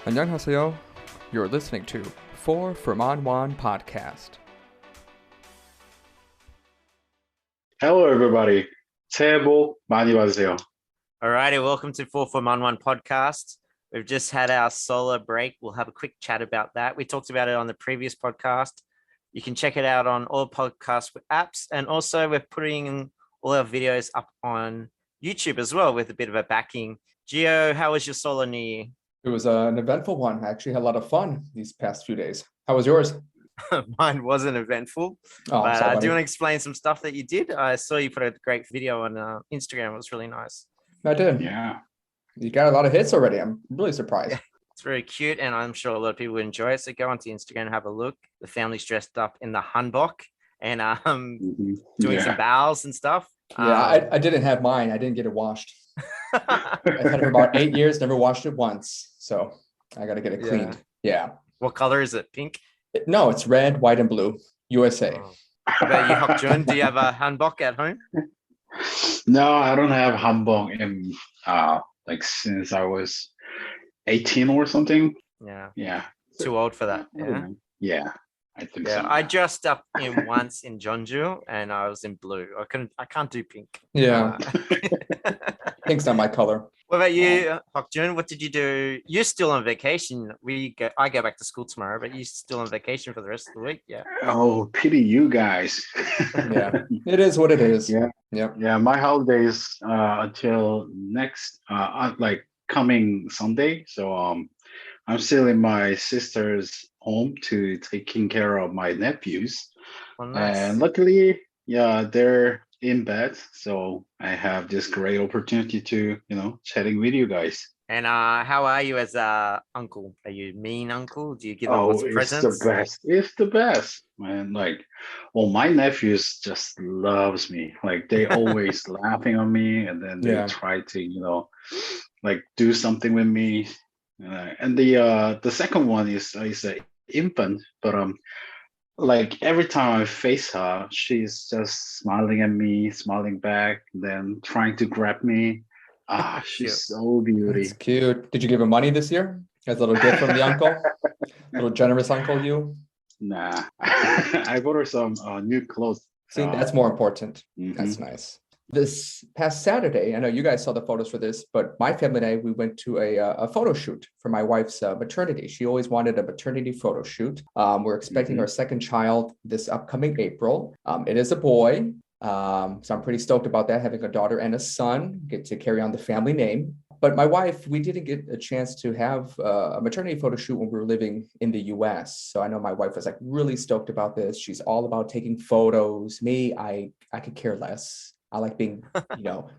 안녕하세요. You're listening to 4 from On One podcast. Hello, everybody. 새해 복 많이 받으세요. Alrighty, welcome to 4 from On One podcast. We've just had our solo break. We'll have a quick chat about that. We talked about it on the previous podcast. You can check it out on all podcast apps. And also we're putting all our videos up on YouTube as well with a bit of a backing. Gio, how was your solo New Year? It was an eventful one. I actually had a lot of fun these past few days. How was yours? Mine wasn't eventful, Oh, but sorry, I do buddy. want to explain some stuff that you did. I saw you put a great video on Instagram. It was really nice. I did. Yeah. You got a lot of hits already. I'm really surprised. Yeah. It's very cute, and I'm sure a lot of people would enjoy it. So go onto Instagram and have a look. The family's dressed up in the hanbok and doing some bows and stuff. Yeah, I didn't have mine. I didn't get it washed. I've had it for about 8 years, never washed it once. So I got to get it cleaned. Yeah. What color is it? Pink? No, it's red, white, and blue. USA. Oh. What about you, Hokjun? Do you have a hanbok at home? No, I don't have hanbok in like since I was 18 or something. Yeah. Yeah. Too old for that. Yeah. Yeah, I think Yeah. so. I dressed up in once in Jeonju and I was in blue. I can't do pink. Yeah. Pink's not my color. What about you, Hokjun? What did you do? You're still on vacation. I go back to school tomorrow, but you're still on vacation for the rest of the week. Yeah. Oh, pity you guys. Yeah, it is what it is. Yeah. Yep. Yeah, my holidays until next like coming Sunday. So I'm still in my sister's home to taking care of my nephews. Well, nice. And luckily, yeah, they're in bed, so I have this great opportunity to, chatting with you guys. And how are you as a uncle? Are you mean uncle? Do you give them Oh, lots of it's presents? the best. It's the best, man. Like, my nephews just loves me. Like, they always laughing on me, and then they Yeah. try to, like do something with me. And the second one is a infant, but like every time I face her, she's just smiling at me, smiling back, then trying to grab me. She's so beauty. That's cute. Did you give him money this year as a little gift from the uncle? Little generous uncle, you? Nah, I bought her some new clothes. See, that's more important. Mhm. That's nice. This past Saturday, I know you guys saw the photos for this, but my family and I, we went to a photo shoot for my wife's maternity. She always wanted a maternity photo shoot. We're expecting our second child this upcoming April. It is a boy. So I'm pretty stoked about that, having a daughter and a son, get to carry on the family name. But my wife, we didn't get a chance to have a maternity photo shoot when we were living in the US. So I know my wife was like really stoked about this. She's all about taking photos. Me, I could care less. I like being,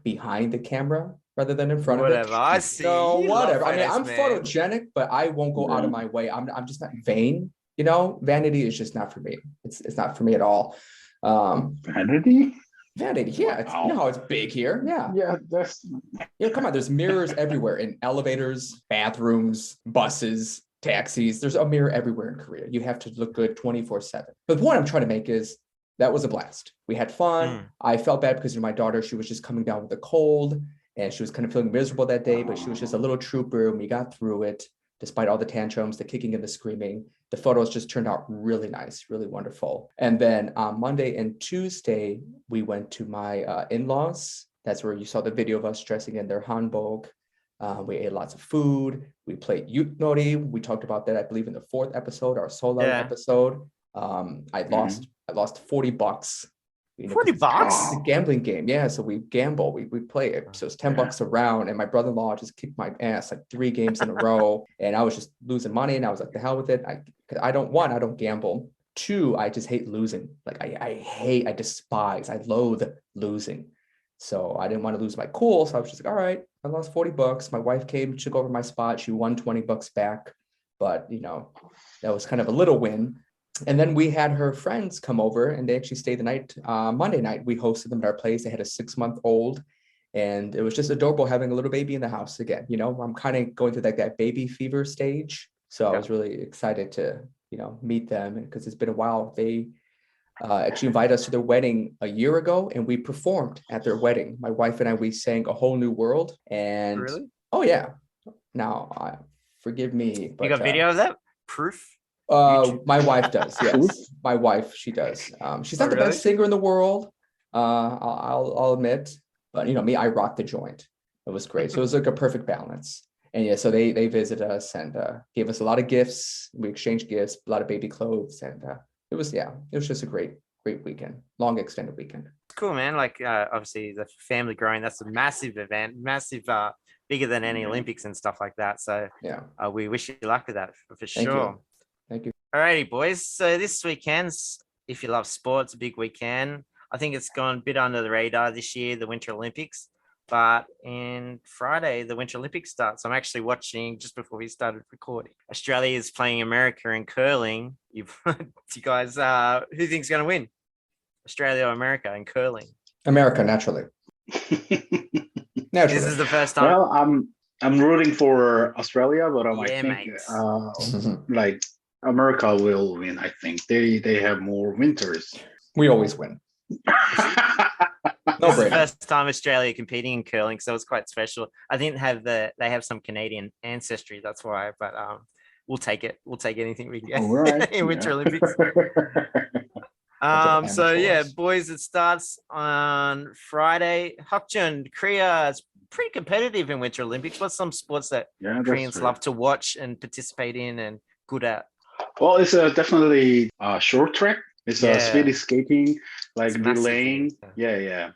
behind the camera rather than in front of it. Whatever. I see. No, You love whatever. I mean, I'm photos, man. photogenic, but I won't go out of my way. I'm just not vain. Vanity is just not for me. It's not for me at all. Vanity? Vanity, yeah. Wow. You know how it's big here. Yeah. Yeah, that's Come on. There's mirrors everywhere in elevators, bathrooms, buses, taxis. There's a mirror everywhere in Korea. You have to look good 24/7. But the point I'm trying to make is that was a blast. We had fun. I felt bad because my daughter, she was just coming down with a cold and she was kind of feeling miserable that day, but she was just a little trooper and we got through it despite all the tantrums, the kicking and the screaming. The photos just turned out really nice, really wonderful. And then on Monday and Tuesday, we went to my in-laws. That's where you saw the video of us dressing in their hanbok. We ate lots of food. We played yuknori. We talked about that, I believe, in the 4th episode, our Seollal episode. I lost $40. $40? It's a gambling game. Yeah, so we gamble. We play it. So it's $10 a round. And my brother-in-law just kicked my ass like 3 games in a row. And I was just losing money. And I was like, the hell with it. I don't gamble. 2, I just hate losing. Like I despise, I loathe losing. So I didn't want to lose my cool. So I was just like, all right, I lost $40. My wife came, took over my spot. She won $20 back. But, that was kind of a little win. And then we had her friends come over and they actually stayed the night. Monday night, we hosted them at our place. They had a 6-month-old and it was just adorable having a little baby in the house again. I'm kind of going through that baby fever stage. So I was really excited to, meet them because it's been a while. They actually invited us to their wedding a year ago and we performed at their wedding. My wife and I, we sang A Whole New World. And Really? oh yeah. Now Forgive me. But, You got video of that? Proof? my wife does. Yes, my wife. She does. She's not the really? best singer in the world. I'll admit, but me, I rocked the joint. It was great. So it was like a perfect balance. And yeah, so they visited us and gave us a lot of gifts. We exchanged gifts, a lot of baby clothes, and it was just a great weekend, long extended weekend. Cool, man. Like obviously the family growing, that's a massive event, massive, bigger than any Olympics and stuff like that. So Yeah, we wish you luck with that for Thank sure. you. Thank you. Alrighty, boys. So this weekend's, if you love sports, a big weekend. I think it's gone a bit under the radar this year, the Winter Olympics. But in Friday, the Winter Olympics starts. I'm actually watching just before we started recording. Australia is playing America in curling. You guys, who think's going to win? Australia or America in curling? America, naturally. This is the first time. Well, I'm rooting for Australia, but I Yeah, think mate. like America will win. I think they have more winters. We always win. No This is the brainer. first time Australia competing in curling, so it's quite special. I think they have some Canadian ancestry, that's why. But we'll take it. We'll take anything we can get All right. in Winter Olympics. So yeah, boys, it starts on Friday. Hokjun, Korea is pretty competitive in Winter Olympics. What's some sports that Koreans love to watch and participate in and good at? Well, it's definitely short track. It's speed skating, like relaying. Yeah.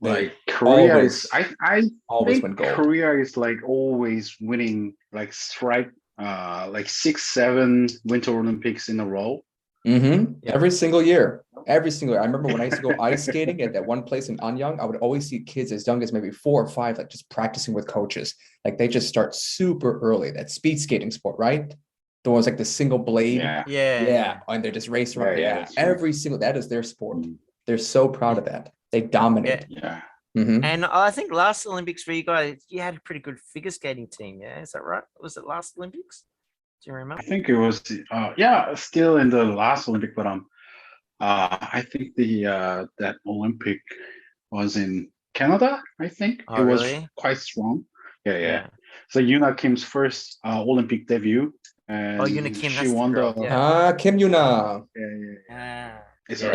Like Korea is, I always think win gold. Korea is like always winning like 6-7 Winter Olympics in a row. Every single year. I remember when I used to go ice skating at that one place in Anyang, I would always see kids as young as maybe 4 or 5, like just practicing with coaches. Like they just start super early. That speed skating sport, right? The ones like the single blade. Yeah. And they just race around. Yeah. Every single, that is their sport. They're so proud of that. They dominate. Yeah. And I think last Olympics for you guys, you had a pretty good figure skating team. Yeah, is that right? Was it last Olympics? Do you remember? I think it was still in the last Olympic, but I think the that Olympic was in Canada. I think it was quite strong. Yeah. So Yuna Kim's first Olympic debut, and Yuna Kim, she won the Kim Yuna.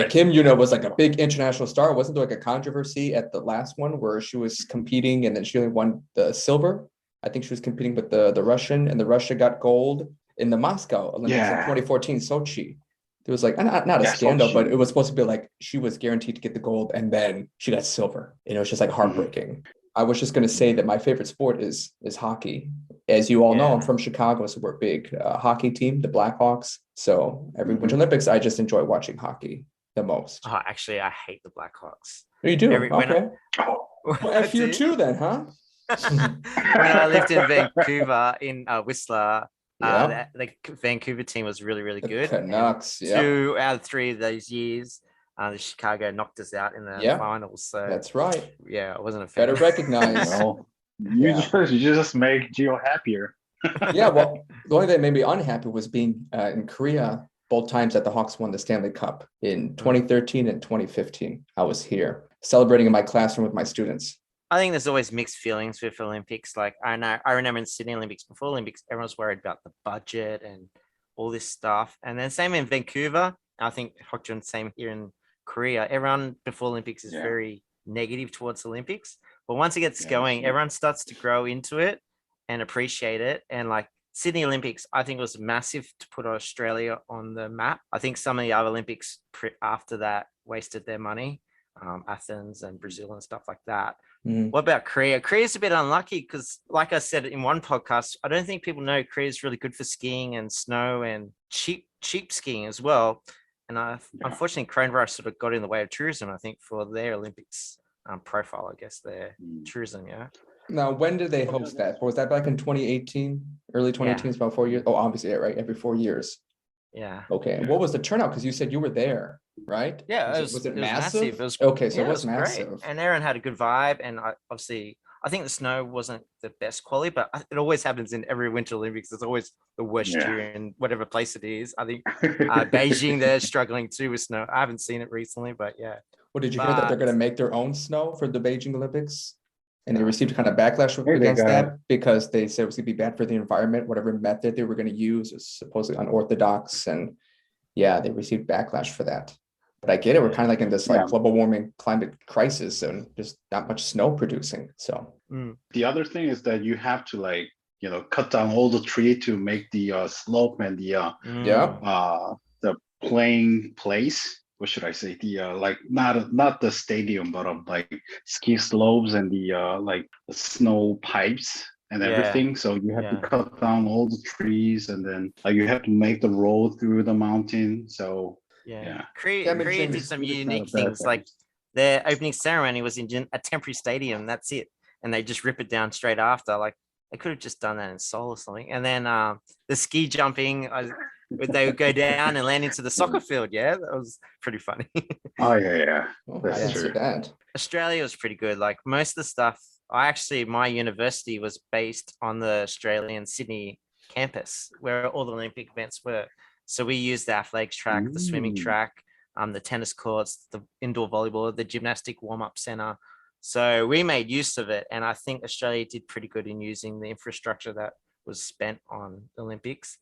Kim Yuna was like a big international star. Wasn't there like a controversy at the last one where she was competing and then she only won the silver? I think she was competing with the Russian, and the Russia got gold in the Moscow Olympics in 2014 Sochi. There was like not a scandal, Sochi. but it was supposed to be like she was guaranteed to get the gold, and then she got silver. It was just like heartbreaking. I was just going to say that my favorite sport is hockey. As you all know, I'm from Chicago, so we're a big hockey team, the Blackhawks. So every Winter Olympics, I just enjoy watching hockey the most. Oh, actually, I hate the Blackhawks. You do? Okay. Well, F you too then, huh? When I lived in Vancouver, in Whistler, the Vancouver team was really, really good. Canucks, 2 out of 3 of those years, the Chicago knocked us out in the finals. So that's right. Yeah, I wasn't a fan. Better recognize. You just make Gio happier. Well, the only thing that made me unhappy was being in Korea both times that the Hawks won the Stanley Cup in 2013 and 2015. I was here celebrating in my classroom with my students. I think there's always mixed feelings with Olympics. Like I remember in Sydney Olympics, before Olympics, everyone was worried about the budget and all this stuff. And then same in Vancouver. I think Hokjun, same here in Korea. Everyone before Olympics is very negative towards Olympics. But once it gets going, everyone starts to grow into it and appreciate it. And like Sydney Olympics, I think it was massive to put Australia on the map. I think some of the other Olympics after that wasted their money. Athens and Brazil and stuff like that. What about Korea? Korea's a bit unlucky because, like I said in one podcast, I don't think people know Korea is really good for skiing and snow and cheap skiing as well. And unfortunately, coronavirus sort of got in the way of tourism, I think, for their Olympics profile, I guess, their tourism, Now, when did they host that? Was that back in 2018? Early 2018, about 4 years? Oh, obviously, right? Every 4 years. Yeah. Okay. And what was the turnout? Because you said you were there, right? Yeah. Was it massive? It was, okay, so it was massive. Great. And everyone had a good vibe. And I think the snow wasn't the best quality, but it always happens in every Winter Olympics. There's always the worst year in whatever place it is. I think Beijing, they're struggling too with snow. I haven't seen it recently, but yeah. Well, did you hear that they're going to make their own snow for the Beijing Olympics? And they received kind of backlash Hey, they against got that because they said it was going to be bad for the environment. Whatever method they were going to use was supposedly unorthodox. And yeah, they received backlash for that. But I get it. We're kind of like in this like Yeah. global warming climate crisis and just not much snow producing. So The other thing is that you have to like, cut down all the tree to make the slope and yeah, the playing place. What should I say? The like not the stadium, but like ski slopes and the like the snow pipes and Yeah. everything. So you have to Yeah. cut down all the trees, and then you have to make the road through the mountain. So Yeah. Yeah, Korea did it's some really not a unique bad things. thing. Like their opening ceremony was in a temporary stadium. That's it. And they just rip it down straight after. Like they could have just done that in Seoul or something. And then the ski jumping, they would go down and land into the soccer field. Yeah, that was pretty funny. Oh yeah, well, I that's didn't see true. that. Australia was pretty good. Like most of the stuff, my university was based on the Australian Sydney campus where all the Olympic events were. So we used the athletics track, the swimming track, the tennis courts, the indoor volleyball, the gymnastic warm-up center. So we made use of it. And I think Australia did pretty good in using the infrastructure that was spent on the Olympics.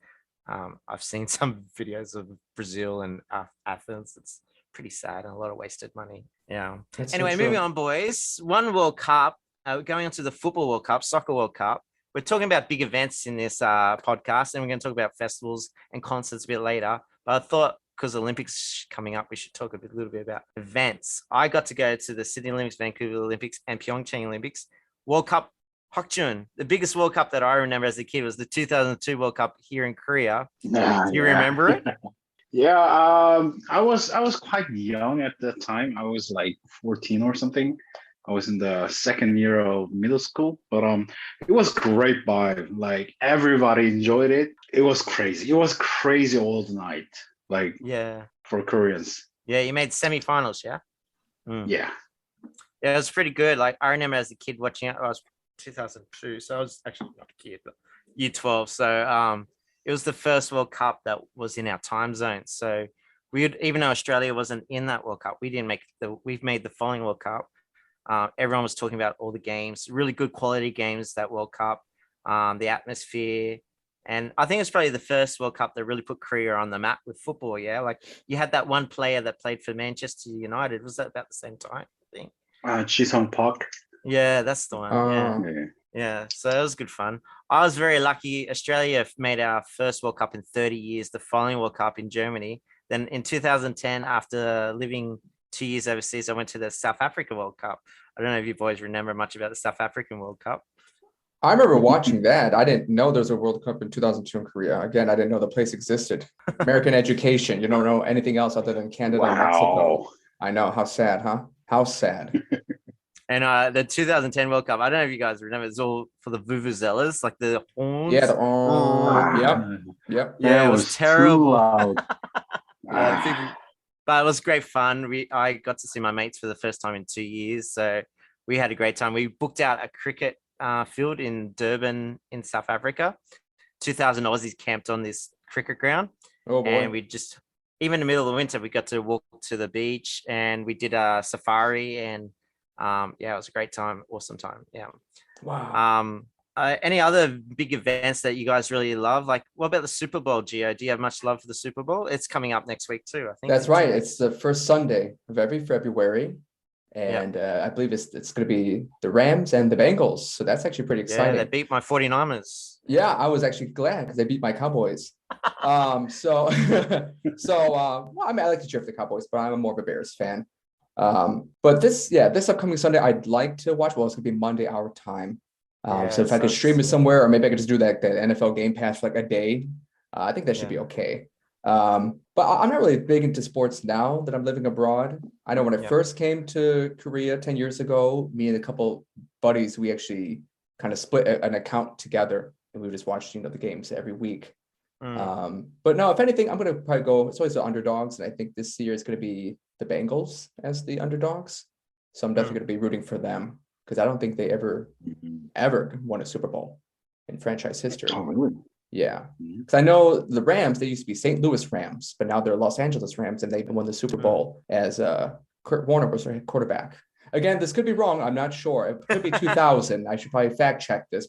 I've seen some videos of Brazil and Athens. It's pretty sad and a lot of wasted money. Yeah. That's so Anyway, true. moving on, boys. One World Cup, going on to the Football World Cup, Soccer World Cup. We're talking about big events in this podcast, and we're going to talk about festivals and concerts a bit later. But I thought because Olympics coming up, we should talk a little bit about events. I got to go to the Sydney Olympics, Vancouver Olympics, and Pyeongchang Olympics. World Cup, Hokjeon. The biggest World Cup that I remember as a kid was the 2002 World Cup here in Korea. Do you remember it? Yeah, I was quite young at that time. I was like 14 or something. I was in the second year of middle school, but it was great vibe. Like everybody enjoyed it. It was crazy. It was crazy all the night. Like Yeah. for Koreans. Yeah, you made semifinals, yeah? Yeah. Yeah, it was pretty good. Like I remember as a kid watching it. I was 2002, so I was actually not a kid, but year 12. So it was the first World Cup that was in our time zone. So even though Australia wasn't in that World Cup, we've made the following World Cup. Everyone was talking about all the games, really good quality games that World Cup, the atmosphere. And I think it's probably the first World Cup that really put Korea on the map with football. Yeah. Like you had that one player that played for Manchester United. Was that about the same time? I think. Chisung Park. Yeah, that's the one. Yeah. Yeah. Yeah. So it was good fun. I was very lucky. Australia made our first World Cup in 30 years, the following World Cup in Germany. Then in 2010, after living 2 years overseas, I went to the South Africa World Cup. I don't know if you boys remember much about the South African World Cup. I remember watching that. I didn't know there was a World Cup in 2002 in Korea. Again, I didn't know the place existed. American education. You don't know anything else other than Canada and Mexico. I know. How sad, huh? How sad. And the 2010 World Cup, I don't know if you guys remember, it's all for the vuvuzelas, like the horns. Yeah, yep. Yeah, it was terrible. Loud. But it was great fun. I got to see my mates for the first time in 2 years. So we had a great time. We booked out a cricket field in Durban in South Africa. 2,000 Aussies camped on this cricket ground. Oh boy. And we just, even in the middle of the winter, we got to walk to the beach and we did a safari and yeah, it was a great time. Awesome time. Yeah. Wow. Any other big events that you guys really love? Like, what about the Super Bowl, Gio? Do you have much love for the Super Bowl? It's coming up next week too, I think. That's right. It's the first Sunday of every February. And I believe it's going to be the Rams and the Bengals. So that's actually pretty exciting. Yeah, they beat my 49ers. Yeah, I was actually glad because they beat my Cowboys. So well, I mean, I like to cheer for the Cowboys, but I'm more of a Bears fan. But this upcoming Sunday, I'd like to watch. Well, it's going to be Monday our time. So if I could stream it somewhere, or maybe I could just do that NFL Game Pass for like a day, I think that should be okay. But I'm not really big into sports now that I'm living abroad. I know when I first came to Korea 10 years ago, me and a couple buddies, we actually kind of split an account together and we just watched, the games every week. But no, if anything, I'm going to probably go, it's always the underdogs. And I think this year is going to be the Bengals as the underdogs. So I'm definitely going to be rooting for them because I don't think they ever won a Super Bowl in franchise history. Oh, really? Yeah, because I know the Rams, they used to be St. Louis Rams, but now they're Los Angeles Rams, and they won the Super Bowl as Kurt Warner was their quarterback. Again, this could be wrong. I'm not sure. It could be 2000. I should probably fact check this.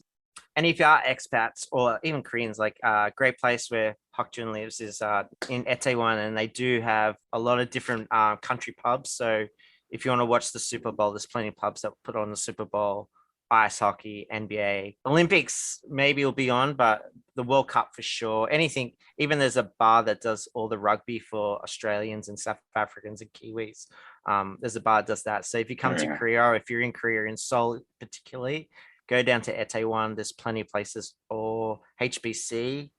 And if you are expats or even Koreans, like a great place where Hak Jun lives is in Itaewon, and they do have a lot of different country pubs. So if you want to watch the Super Bowl, there's plenty of pubs that put on the Super Bowl, ice hockey, NBA, Olympics maybe will be on, but the World Cup for sure. Anything, even there's a bar that does all the rugby for Australians and South Africans and Kiwis. There's a bar that does that. So if you come to Korea, or if you're in Korea, in Seoul particularly, go down to Itaewon. There's plenty of places, or HBC.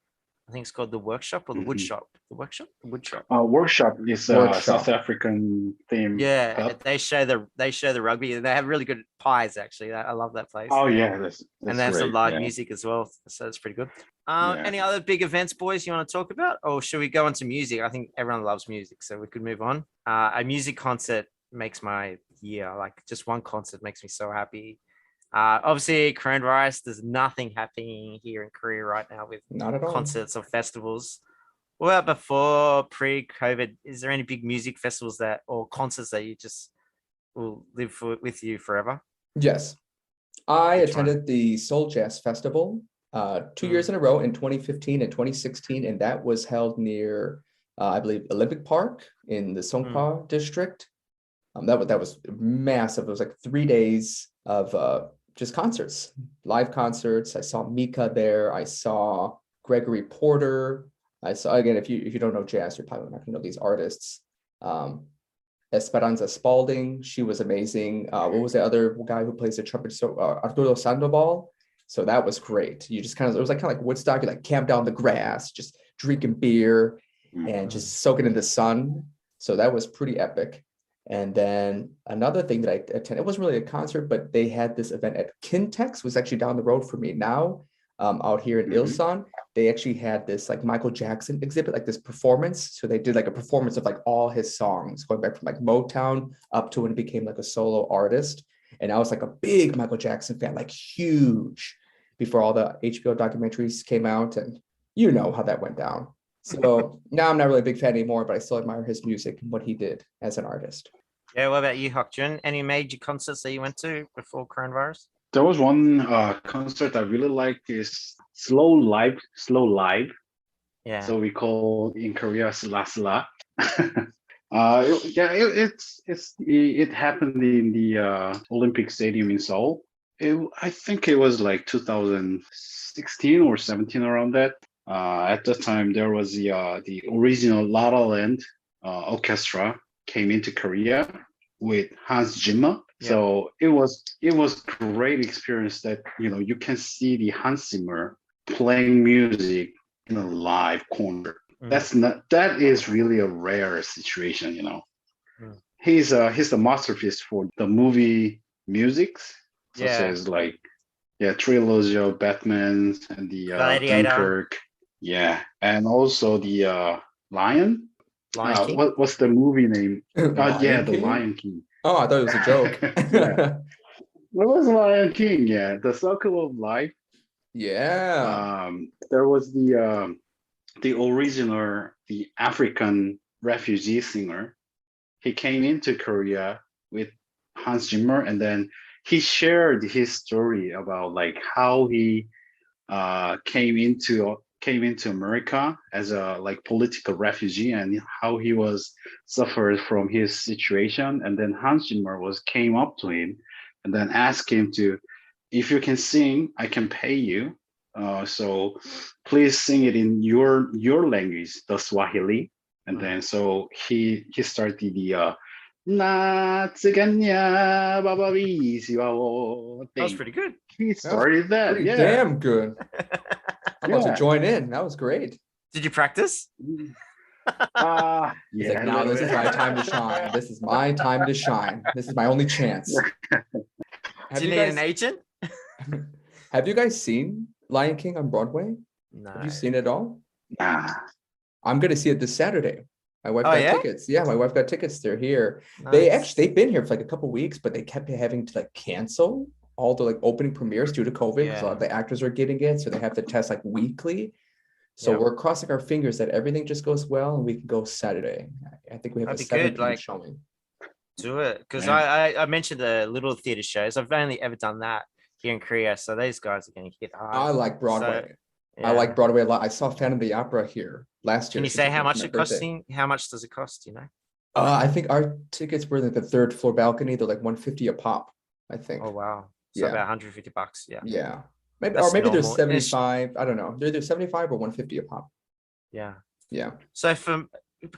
I think it's called the Workshop or the Wood Shop. The Workshop, the Wood Shop. Workshop is a South African theme. Yeah, pub. they show the rugby, and they have really good pies. Actually, I love that place. Oh yeah, that's and they have some great, live yeah. music as well, so it's pretty good. Yeah. Any other big events, boys, you want to talk about, or should we go on to music? I think everyone loves music, so we could move on. A music concert makes my year. Like just one concert makes me so happy. Obviously, coronavirus, there's nothing happening here in Korea right now with Not at all. concerts or festivals. What about before, pre-COVID? Is there any big music festivals that or concerts that you just will live with you forever? Yes. I Which one? attended the Seoul Jazz Festival 2 years in a row in 2015 and 2016, and that was held near, I believe, Olympic Park in the Songpa district. That was massive. It was like 3 days of just concerts, live concerts. I saw Mika there. I saw Gregory Porter. I saw, again, if you don't know jazz, you're probably not gonna know these artists. Esperanza Spalding, she was amazing. What was the other guy who plays the trumpet? So Arturo Sandoval. So that was great. You just kind of, it was like kind of like Woodstock. You like camp down the grass, just drinking beer and just soaking in the sun. So that was pretty epic. And then another thing that I attended, it wasn't really a concert, but they had this event at Kintex, was actually down the road for me now, out here in Ilsan. They actually had this like Michael Jackson exhibit, like this performance. So they did like a performance of like all his songs, going back from like Motown up to when he became like a solo artist. And I was like a big Michael Jackson fan, like huge, before all the HBO documentaries came out. And you know how that went down. So now I'm not really a big fan anymore, but I still admire his music and what he did as an artist. Yeah, what about you, Hak Jun? Any major concerts that you went to before coronavirus? There was one concert I really liked is Slow Live. Yeah. So we call in Korea Sla Sla. It happened in the Olympic Stadium in Seoul. I think it was like 2016 or 17 around that. At the time, there was the original La La Land orchestra came into Korea with Hans Zimmer. Yeah. So it was great experience that you can see the Hans Zimmer playing music in a live concert. That is really a rare situation. He's the masterpiece for the movie musics, such as like trilogy of Batman and the Dunkirk. Yeah, and also the Lion King? What's the movie name? The King? Lion King. Oh, I thought it was a joke. Yeah. What was Lion King? Yeah, the Circle of Life. Yeah. There was the original, the African refugee singer. He came into Korea with Hans Zimmer, and then he shared his story about like how he came into America as a like political refugee, and how he was suffered from his situation. And then Hans Zimmer came up to him and then asked him to, if you can sing, I can pay you. So please sing it in your language, the Swahili. And then so he started the Na Tsiganya Bababi Siwao That was thing. pretty good. He started that. Pretty Yeah. damn good. I'm about to join in. That was great. Did you practice? He's like, now this is my time to shine. This is my time to shine. This is my only chance. Do you need an agent? Have you guys seen Lion King on Broadway? No. Have you seen it all? Nah. I'm going to see it this Saturday. My wife got tickets. Yeah, my wife got tickets. They're here. Nice. They've been here for like a couple weeks, but they kept having to like cancel all the like opening premieres due to COVID because a lot of the actors are getting it. So they have to test like weekly. So we're crossing our fingers that everything just goes well and we can go Saturday. I think we have That'd a be good, 7 p.m. like- showing. Do it, because Yeah. I mentioned the little theater shows. I've only ever done that here in Korea, so these guys are going to hit hard. I like So Broadway. I yeah. like Broadway a lot. I saw Phantom of the Opera here last year. Can you since say how was much my it birthday. costing? How much does it cost? You know? I think our tickets were like the third floor balcony. They're like 150 a pop, I think. Oh wow! So Yeah. about $150. Yeah, Yeah. Maybe, or that's maybe there's normal. And 75. I don't know. They're 75 or 150 a pop. yeah. Yeah. So from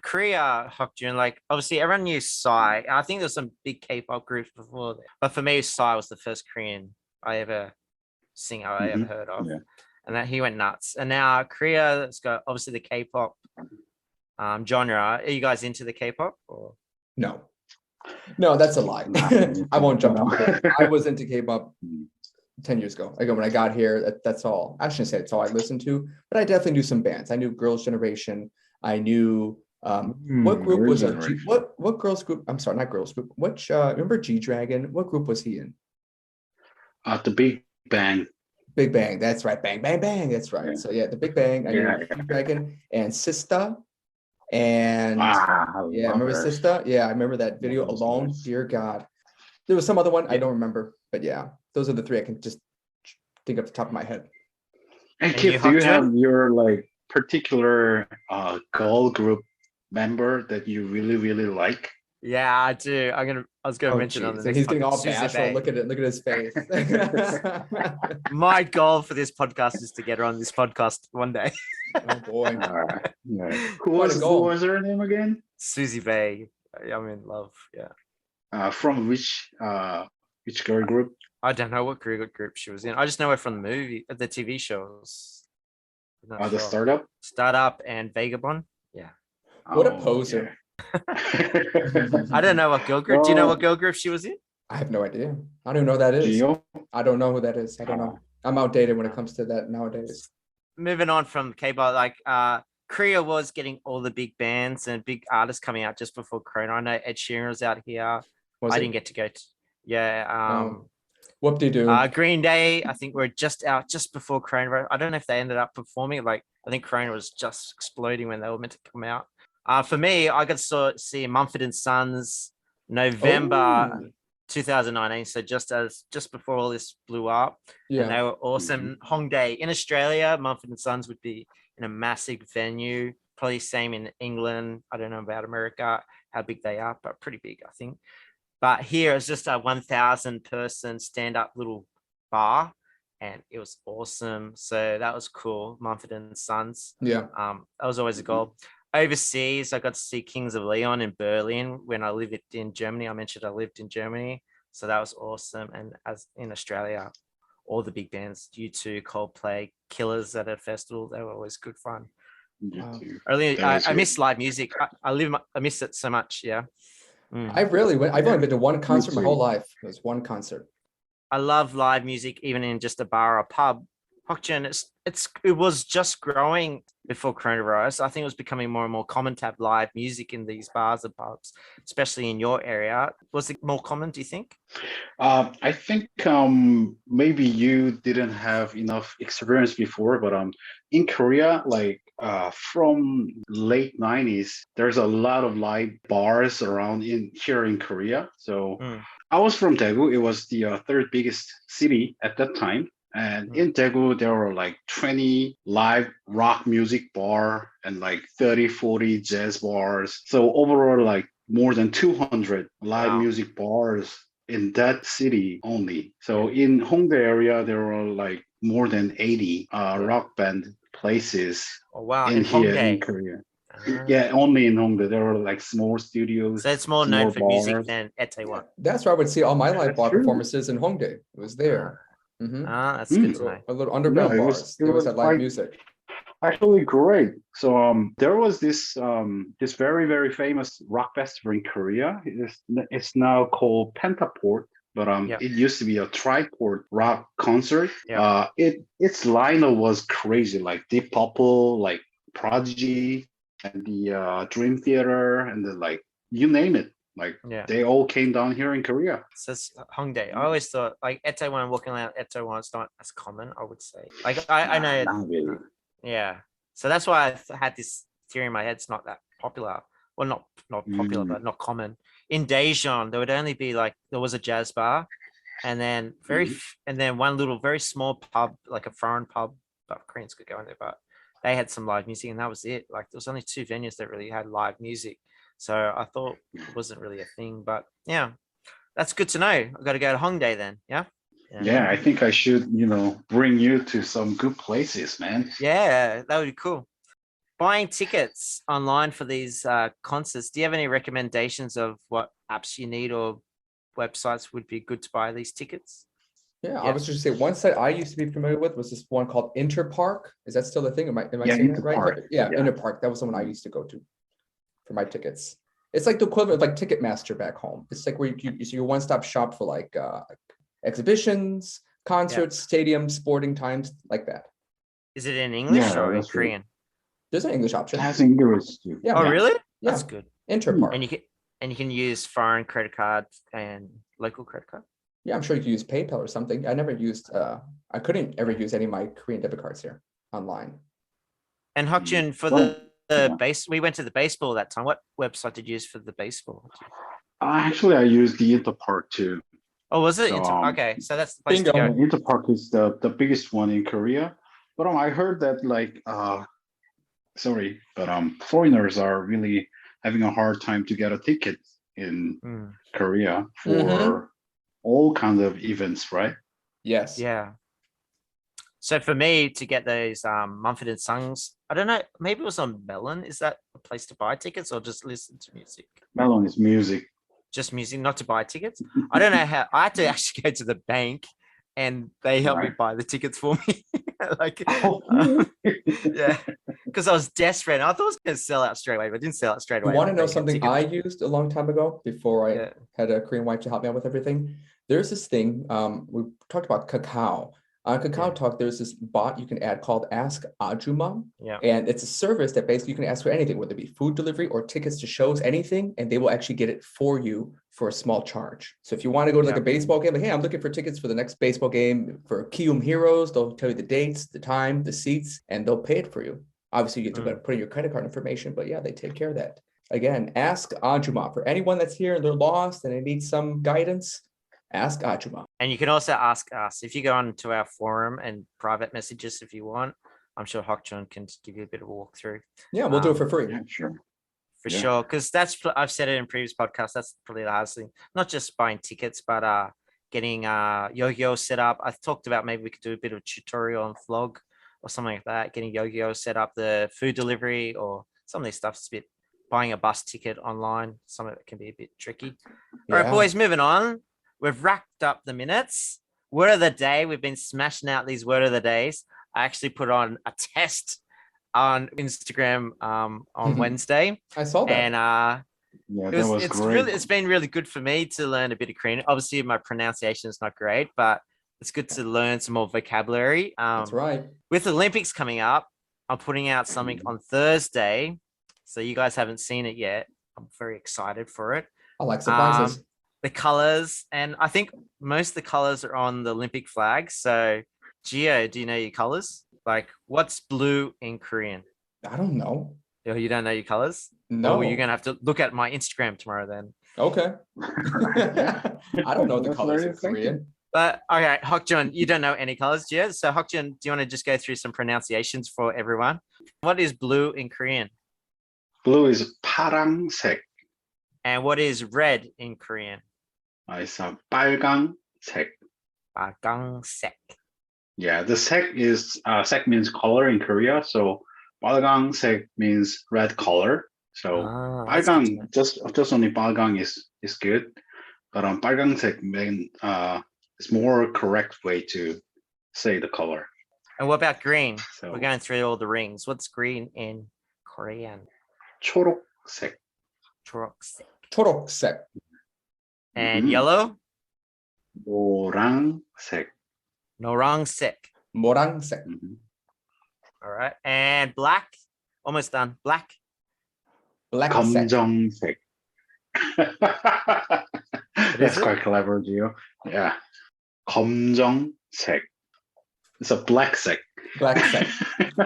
Korea, Hokjun, like obviously everyone knew Psy. I think there's some big K-pop groups before that. But for me, Psy was the first Korean I ever heard of. Yeah. And that he went nuts. And now Korea has got obviously the K-pop genre. Are you guys into the K-pop? Or No. No, that's a lie. I won't jump to conclusions. I was into K-pop 10 years ago. Again, when I got here, that's all. I shouldn't say it's all I listened to, but I definitely knew some bands. I knew Girls' Generation. I knew what group was a G, what girls group? I'm sorry, not girls group. Which remember G Dragon? What group was he in? The Big Bang. Big Bang. That's right. Bang, bang, bang. That's right. Yeah. So yeah, the Big Bang. I knew G Dragon and Sista. And I yeah, I love remember her. Sista. Yeah, I remember that video those alone. guys. Dear God. There was some other one I Yeah. don't remember, but yeah, those are the three I can just think off the top of my head. And And you, Kip, do you Hokjun? have your like particular girl group member that you really, really like? yeah, I do. I was gonna Oh, mention on the geez. next He's getting all podcast, bashful. Suzume. Look at it. Look at his face. My goal for this podcast is to get her on this podcast one day. Oh boy. All right. Yeah. Quite a Who goal. was her name again? Susie Bay. I'm in love. Yeah. From which girl group? I don't know what group she was in. I just know her from the movie, the TV shows. I'm not The sure. Startup. Startup and Vagabond. Yeah. What a Oh, poser. I don't know what girl group. Do you know what girl group she was in? I have no idea. I don't even know who that is. Gio? I don't know who that is. I don't know. I'm outdated when it comes to that nowadays. Moving on from K-pop, like Korea was getting all the big bands and big artists coming out just before Corona. I know Ed Sheeran was out here. Was I it? didn't get to go to. Yeah. Whoop-de-doo. Green Day, I think we're just out just before Corona. I don't know if they ended up performing. Like I think Corona was just exploding when they were meant to come out. For me, I got to see Mumford and Sons November 2019. So just before all this blew up, Yeah. and they were awesome. Hongdae in Australia, Mumford and Sons would be in a massive venue. Probably same in England. I don't know about America, how big they are, but pretty big, I think. But here it's just a 1,000 person stand up little bar, and it was awesome. So that was cool. Mumford and Sons. Yeah. That was always a goal. Overseas, I got to see Kings of Leon in Berlin when I lived in Germany. I mentioned I lived in Germany, so that was awesome. And as in Australia, all the big bands, U2, Coldplay, Killers at a festival, they were always good fun. Wow. I miss live music. I miss it so much. Yeah. I've only been to one concert my whole life. It was one concert. I love live music, even in just a bar or a pub. Hokjun, it was just growing before coronavirus. I think it was becoming more and more common to have live music in these bars and pubs, especially in your area. Was it more common, do you think? I think maybe you didn't have enough experience before, but in Korea, like from late 90s, there's a lot of live bars around here in Korea. So I was from Daegu. It was the third biggest city at that time. And in Daegu, there were like 20 live rock music bar and like 30, 40 jazz bars. So overall, like more than 200 live music bars in that city only. So in Hongdae area, there were like more than 80 rock band places in here Hongdae. in Korea. Yeah, only in Hongdae. There were like small studios. So it's more known for music than Itaewon. That's where I would see all my live bar true. performances in Hongdae. It was there. That's good to know. A little underground bars. It was at live music. Actually great. So there was this this very, very famous rock festival in Korea. It's now called Pentaport, but it used to be a triport rock concert. Its lineup was crazy, like Deep Purple, like Prodigy, and the Dream Theater, and then like you name it. Like they all came down here in Korea. So it's Hongdae. I always thought like Itaewon, walking around Itaewon, it's not as common, I would say. Like I know. Not really. Yeah. So that's why I had this theory in my head. It's not that popular. Well, not popular, but not common in Daejeon, there would only be like, there was a jazz bar and then and then one little very small pub, like a foreign pub, but Koreans could go in there, but they had some live music and that was it. Like there was only 2 venues that really had live music. So I thought it wasn't really a thing, but yeah, that's good to know. I've got to go to Hongdae then. Yeah. Yeah, I think I should, bring you to some good places, man. Yeah, that would be cool. Buying tickets online for these concerts. Do you have any recommendations of what apps you need or websites would be good to buy these tickets? Yeah, I was just say one site I used to be familiar with was this one called Interpark. Is that still the thing? Am I Yeah, saying that right? Interpark. Yeah, Yeah. Interpark. That was the one I used to go to for my tickets. It's like the equivalent of like Ticketmaster back home. It's like where it's your one-stop shop for like exhibitions, concerts, stadiums, sporting times, like that. Is it in English Yeah, or in that's right. Korean? There's an English option. It has English too. Yeah. Oh, really? Yeah. That's good. Interpark. And you can use foreign credit cards and local credit card. Yeah, I'm sure you can use PayPal or something. I never used I couldn't ever use any of my Korean debit cards here online. And Hokjun, for the base, we went to the baseball that time. What website did you use for the baseball? Actually, I use the Interpark too. Oh, was it? So, okay, so that's the place Bingo. to go. Interpark is the biggest one in Korea. But I heard that foreigners are really having a hard time to get a ticket in Korea for all kinds of events, right? Yes. Yeah. So for me to get those Mumford & Sons, I don't know, maybe it was on Melon. Is that a place to buy tickets or just listen to music? Melon is music. Just music, not to buy tickets. I don't know how. I had to actually go to the bank and they helped me buy the tickets for me. Yeah, because I was desperate. I thought I was going to sell out straight away, but I didn't sell out straight away. You want to know something I used a long time ago before I had a Korean wife to help me out with everything? There's this thing, we talked about Kakao. On Kakao Talk, there's this bot you can add called Ask Ajuma. Yeah. And it's a service that basically you can ask for anything, whether it be food delivery or tickets to shows, anything, and they will actually get it for you for a small charge. So if you want to go to like a baseball game, like, hey, I'm looking for tickets for the next baseball game for Kium Heroes, they'll tell you the dates, the time, the seats, and they'll pay it for you. Obviously, you have to put in your credit card information, but yeah, they take care of that. Again, Ask Ajuma. For anyone that's here and they're lost and they need some guidance, Ask Ajuma. And you can also ask us if you go on to our forum and private messages if you want. I'm sure Hokjun can give you a bit of a walkthrough. Yeah, we'll do it for free. Yeah, sure. For sure. Because I've said it in previous podcasts, that's probably the hardest thing. Not just buying tickets, but getting Yo-Yo set up. I talked about maybe we could do a bit of a tutorial on vlog or something like that. Getting Yo-Yo set up, the food delivery or some of these stuff's a bit, buying a bus ticket online. Some of it can be a bit tricky. All right, boys, moving on. We've racked up the minutes. Word of the day. We've been smashing out these word of the days. I actually put on a test on Instagram on Wednesday. I saw that. And that was great. It's been really good for me to learn a bit of Korean. Obviously, my pronunciation is not great, but it's good to learn some more vocabulary. That's right. With the Olympics coming up, I'm putting out something on Thursday. So you guys haven't seen it yet. I'm very excited for it. I like surprises. The colors, and I think most of the colors are on the Olympic flag. So, Gio, do you know your colors? Like, what's blue in Korean? I don't know. Oh, you don't know your colors? No. Oh, you're gonna have to look at my Instagram tomorrow then. Okay. I don't know the colors in Korean. But okay, Hokjun, you don't know any colors, Gio. So, Hokjun, do you want to just go through some pronunciations for everyone? What is blue in Korean? Blue is 파랑색. And what is red in Korean? It's 빨강색. 빨강색. Yeah, the sek is sek means color in Korea. So 빨강색 means red color. So 빨강 just only 빨강 is good, but 빨강색 mean is more correct way to say the color. And what about green? So, we're going through all the rings. What's green in Korean? 초록색. 초록색. 초록색. And yellow? 노란색. 노란색. 모랑색. All right. And black? Almost done. Black? Black색. 검정색. That's quite clever, Gio. Yeah. 검정색. It's a black sek. Blacksek.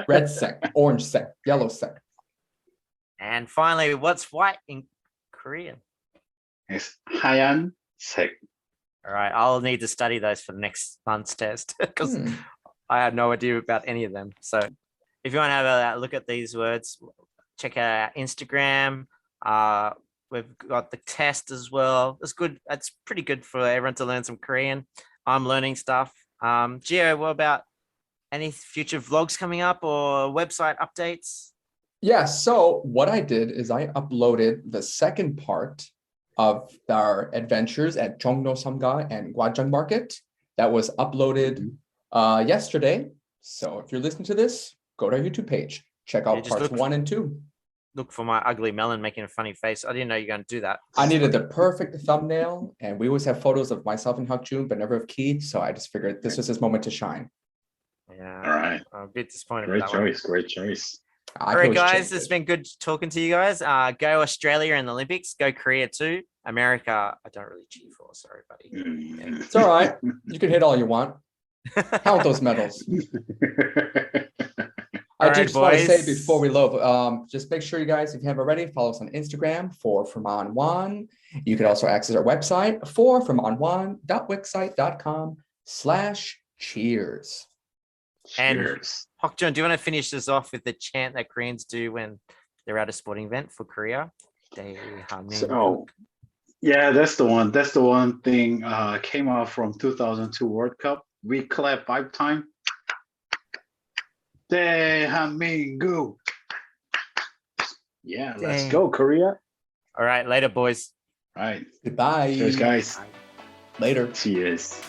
Redsek. Orangesek. Yellowsek. And finally, what's white in Korean? It's 하얀색. All right, I'll need to study those for next month's test because Hmm. I had no idea about any of them. So if you want to have a look at these words, check out our Instagram. We've got the test as well. It's good. It's pretty good for everyone to learn some Korean. I'm learning stuff. Gio, what about any future vlogs coming up or website updates? Yeah, so what I did is I uploaded the second part of our adventures at Jongno Samga and Gwanjeong Market. That was uploaded yesterday. So if you're listening to this, go to our YouTube page. Check out just parts look- 1 and 2. Look for my ugly melon making a funny face. I didn't know you were going to do that. I needed the perfect thumbnail, and we always have photos of myself and Hakjun, but never of Keith. So I just figured this was his moment to shine. Yeah. All right. I'm a bit disappointed Great with that one. choice. Great choice. I All can right, always guys, change it's it. been good talking to you guys. Go Australia in the Olympics. Go Korea too. America, I don't really cheer for. Sorry, buddy. It's all right. You can hit all you want. Count those medals. I All do right, just want to say boys. before we load, just make sure you guys, if you haven't already, follow us on Instagram for Forman1. You can also access our website for forman1.wixsite.com/cheers. And- Cheers. Hokjun, do you want to finish this off with the chant that Koreans do when they're at a sporting event for Korea? So, yeah, that's the one. That's the one thing came out from 2002 World Cup. We clap 5 times. 대한민국. Yeah, let's Dang. go, Korea. All right, later, boys. All right. Goodbye. Cheers, guys. Later. Cheers.